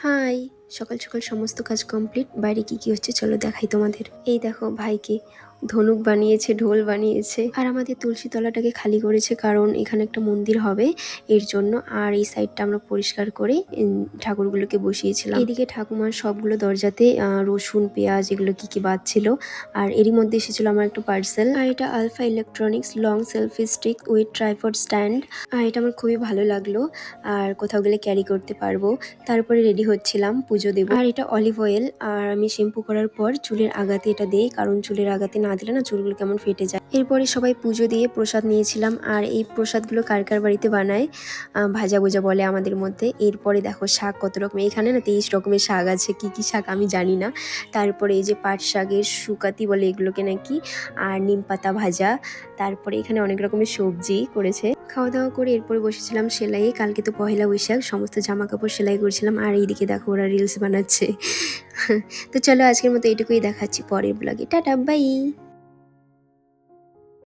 High! সকাল সকাল সমস্ত কাজ কমপ্লিট। বাইরে কি হচ্ছে চলো দেখাই তোমাদের। এই দেখো ভাইকে ধনুক বানিয়েছে, ঢোল বানিয়েছে। আর আমাদের তুলসী তলাটাকে খালি করেছে কারণ এখানে একটা মন্দির হবে এর জন্য। আর এই সাইডটা আমরা পরিষ্কার করে ঠাকুরগুলোকে বসিয়েছিলাম। এদিকে ঠাকুমার সবগুলো দরজাতে রসুন, পেঁয়াজ এগুলো কি বাজছিল। আর এরই মধ্যে এসেছিল আমার একটা পার্সেল। আর এটা Alpha electronics long selfie stick with tripod stand. আর এটা আমার খুবই ভালো লাগলো। আর কোথাও গেলে ক্যারি করতে পারবো। তারপরে রেডি হচ্ছিলাম পুজো দেব। আর এটা অলিভ অয়েল। আর আমি শ্যাম্পু করার পর চুলের আগাতে এটা দেই, কারণ চুলের আগাতে না দিলে না চুলগুলো কেমন ফেটে যায়। এরপরে সবাই পুজো দিয়ে প্রসাদ নিয়েছিলাম। আর এই প্রসাদগুলো কার কার বাড়িতে বানায় ভাজা ভুজা বলে আমাদের মধ্যে। এরপরে দেখো শাক কত রকমের, এখানে না 23 রকমের শাক আছে। কি শাক আমি জানি না। তারপরে এই যে পাট শাকের শুকাতি বলে এগুলোকে নাকি, আর নিম পাতা ভাজা। তারপরে এখানে অনেক রকমের সবজি করেছে। খাওয়া দাওয়া করে এরপরে বসেছিলাম সেলাইয়ে। কালকে তো পহেলা বৈশাখ, সমস্ত জামা কাপড় সেলাই করছিলাম। আর এইদিকে দেখো ওরা রিলস বানাচ্ছে। তো চলো আজকের মতো এটুকুই, দেখাচ্ছি পরের ব্লগে। Tata bye.